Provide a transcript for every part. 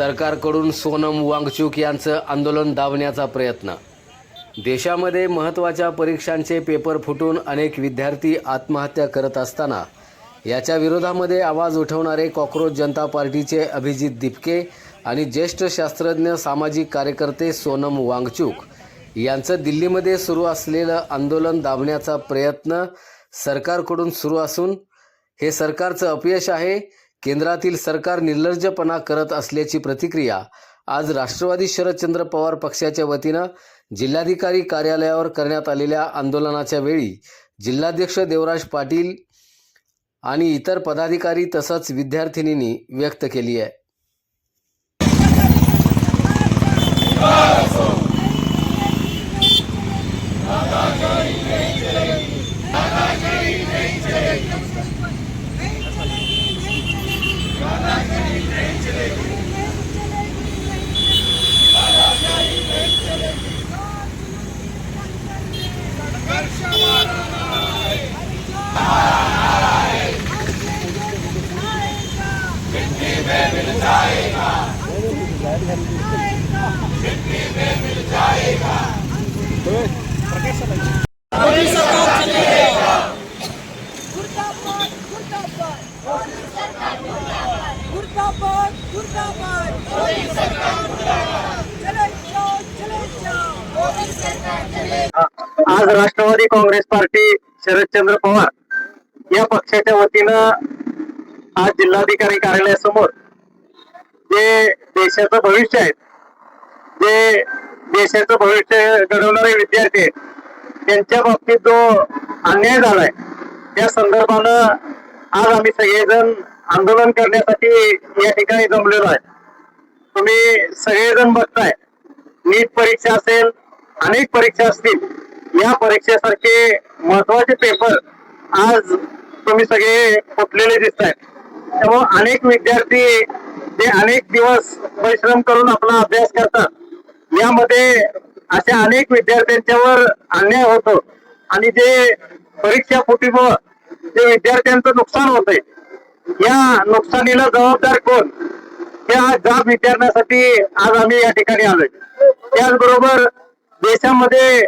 सरकारकडून सोनम वांगचुक यांचं आंदोलन दाबण्याचा प्रयत्न. देशामध्ये महत्त्वाच्या परीक्षांचे पेपर फुटून अनेक विद्यार्थी आत्महत्या करत असताना याच्या विरोधामध्ये आवाज उठवणारे कॉकरोच जनता पार्टीचे अभिजित दिपके आणि ज्येष्ठ शास्त्रज्ञ सामाजिक कार्यकर्ते सोनम वांगचुक यांचं दिल्लीमध्ये सुरू असलेलं आंदोलन दाबण्याचा प्रयत्न सरकारकडून सुरू असून हे सरकारचं अपयश आहे. केंद्रातील सरकार निर्लज्जपणा करत असल्याची प्रतिक्रिया आज राष्ट्रवादी शरदचंद्र पवार पक्षाच्या वतीनं जिल्हाधिकारी कार्यालयावर करण्यात आलेल्या आंदोलनाच्या वेळी जिल्हाध्यक्ष देवराज पाटील आणि इतर पदाधिकारी तसंच विद्यार्थिनींनी व्यक्त केली आहे. आज राष्ट्रवादी काँग्रेस पार्टी शरदचंद्र पवार या पक्षाच्या वतीनं आज जिल्हाधिकारी कार्यालयासमोर जे देशाचं भविष्य आहे, जे देशाचं भविष्य घडवणारे विद्यार्थी आहेत, त्यांच्या बाबतीत जो अन्याय झालाय त्या संदर्भानं आज आम्ही सगळेजण आंदोलन करण्यासाठी या ठिकाणी जमलेलो आहे. तुम्ही सगळेजण बघताय, नीट परीक्षा असेल, अनेक परीक्षा असतील, या परीक्षेसारखे महत्वाचे पेपर आज तुम्ही सगळे फुटलेले दिसत आहेत. त्यामुळे अनेक विद्यार्थी जे अनेक दिवस परिश्रम करून आपला अभ्यास करतात, यामध्ये अशा अनेक विद्यार्थ्यांच्यावर अन्याय होतो आणि जे परीक्षा फुटीमुळे जे विद्यार्थ्यांचं नुकसान होतंय, या नुकसानीला जबाबदार कोण या जाब विचारण्यासाठी आज आम्ही या ठिकाणी आलोय. त्याचबरोबर देशामध्ये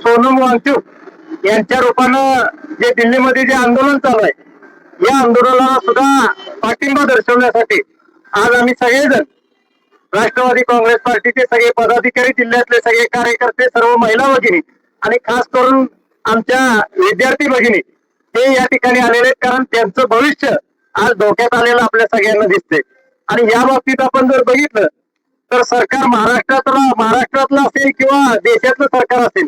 सोनम वांगचुक यांच्या रूपानं जे दिल्लीमध्ये जे आंदोलन चालू आहे, या आंदोलनाला सुद्धा पाठिंबा दर्शवण्यासाठी आज आम्ही सगळेजण राष्ट्रवादी काँग्रेस पार्टीचे सगळे पदाधिकारी, जिल्ह्यातले सगळे कार्यकर्ते, सर्व महिला भगिनी आणि खास करून आमच्या विद्यार्थी भगिनी हे या ठिकाणी आलेले आहेत. कारण त्यांचं भविष्य आज धोक्यात आलेलं आपल्या सगळ्यांना दिसते. आणि या बाबतीत आपण जर बघितलं तर सरकार महाराष्ट्रातलं असेल किंवा देशातलं सरकार असेल,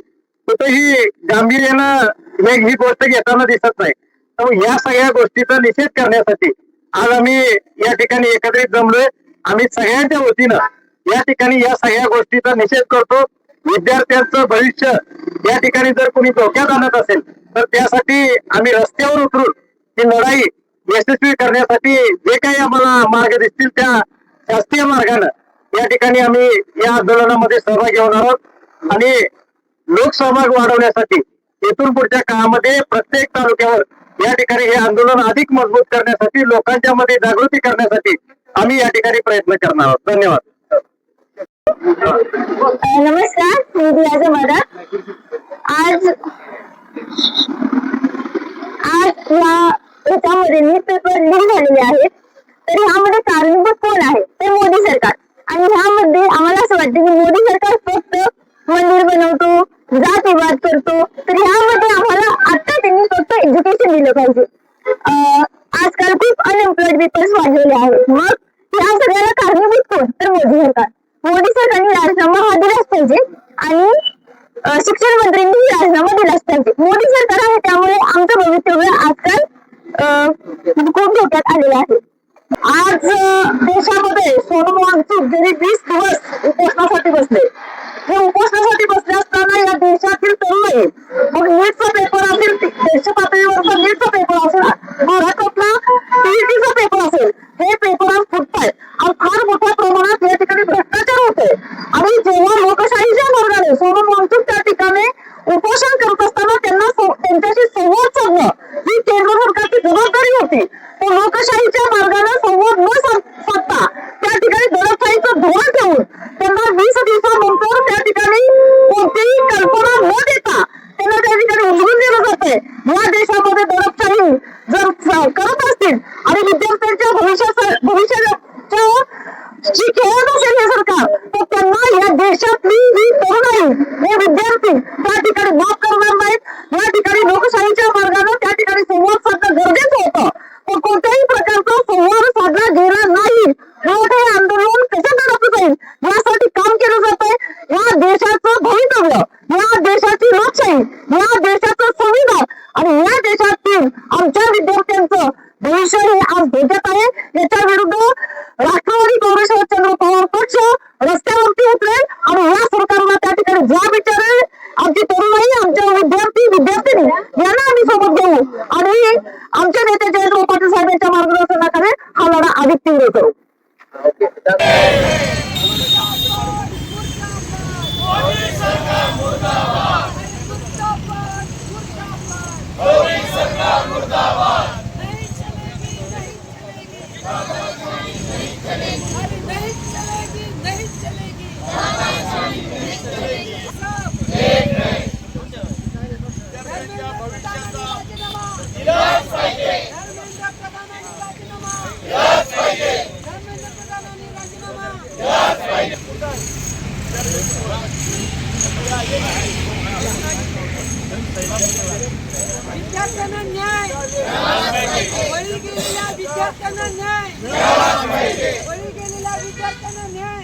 कुठेही गांभीर्यानं ही गोष्ट घेताना दिसत नाही. त्यामुळे या सगळ्या गोष्टीचा निषेध करण्यासाठी आज आम्ही या ठिकाणी एकत्रित जमलोय. आम्ही सगळ्यांच्या वतीनं या ठिकाणी या सगळ्या गोष्टीचा निषेध करतो. विद्यार्थ्यांचं भविष्य या ठिकाणी जर कोणी धोक्यात आणत असेल तर त्यासाठी आम्ही रस्त्यावर उतरून ही लढाई यशस्वी करण्यासाठी जे काही आम्हाला मार्ग दिसतील त्या शास्त्रीय मार्गानं या ठिकाणी आम्ही या आंदोलनामध्ये सहभागी होणार आहोत. आणि लोकसहभाग वाढवण्यासाठी इथून पुढच्या काळामध्ये प्रत्येक तालुक्यावर या ठिकाणी हे आंदोलन अधिक मजबूत करण्यासाठी, लोकांच्या मध्ये जागृती करण्यासाठी आम्ही या ठिकाणी प्रयत्न करणार आहोत. धन्यवाद. नमस्कार, मी दियाजा मादा. आज याच्यामध्ये नीट पेपर लीक झालेले आहेत. तर ह्यामध्ये कारणीभूत कोण आहे? ते मोदी सरकार. आणि ह्यामध्ये आम्हाला असं वाटतं की मोदी सरकार फक्त मंदिर बनवतो, जात विवाद करतो. तर ह्यामध्ये आम्हाला आता त्यांनी फक्त एज्युकेशन दिलं पाहिजे. आजकाल खूप अनएम्प्लॉइड पीपल्स वाढलेले आहेत. मग ह्या सगळ्याला कारणीभूत कोण? तर मोदी सरकार. मोदी सरकारने राजीनामा हा दिलाच पाहिजे आणि शिक्षण मंत्र्यांनी राजीनामा दिलाच पाहिजे. मोदी सरकार आहे त्यामुळे आमचं भवितव्य आजकाल खूप धोक्यात आलेलं आहे. आज देशामध्ये सोनम वांगचुक गेली 20 दिवस उपोषणासाठी बसले. हे उपोषणासाठी बसले असताना या देशातील तरुण, मग नीटचा पेपर असेल, देश पातळीवरचा नीटचा पेपर असेल, महाराष्ट्रातला टीईटीचा पेपर असेल, हे पेपर आज फुटतायत आणि फार मोठ्या प्रमाणात या ठिकाणी भ्रष्टाचार होतोय. आणि जेव्हा लोकशाहीच्या मार्गाने सोनम वांगचुक त्या ठिकाणी उपोषण करत असताना त्यांच्याशी संवाद साधणं ही केंद्र सरकारची जबाबदारी होती. तो लोकशाहीच्या मार्गाने संवाद न साधता त्या ठिकाणी दडपशाहीचं या देशामध्ये दडपशाही जर करत असतील आणि विद्यार्थ्यांच्या भविष्याच्या जी खेळत असेल हे सरकार, तर त्यांना या देशातली ही तरुणाई, हे विद्यार्थी त्या ठिकाणी माफ करणार नाहीत. या ठिकाणी लोकशाहीच्या मार्गाने त्या ठिकाणी संवाद साधणं गरजेचं होतं, पण कोणत्याही प्रकारचा संवाद साधला गेला नाही. हे आंदोलन कसं दडपलं जाईल यासाठी काम केलं जात आहे. या देशाचं भवितव्य, या देशाची लोकशाही, या देशाचं संविधान आणि या देशातील आमच्या विद्यार्थ्यांचं भविष्य हे आज धोक्यात आहे. याच्या विरुद्ध राष्ट्रवादी काँग्रेस शरदचंद्र पवार पक्ष रस्त्यावरती उतरेल आणि या सरकारला त्या ठिकाणी जाब विचारेल. आमची तरुणाई, आमच्या विद्यार्थिनी यांना आम्ही सोबत घेऊ आणि आमच्या नेते जयंत पाटील साहेबांच्या मार्गदर्शनाखाली हा लढा अधिक तीव्र करू. विद्यार्थ्यांना न्याय, बळी गेलेल्या विद्यार्थ्यांना न्याय, बळी गेलेल्या विद्यार्थ्यांना न्याय.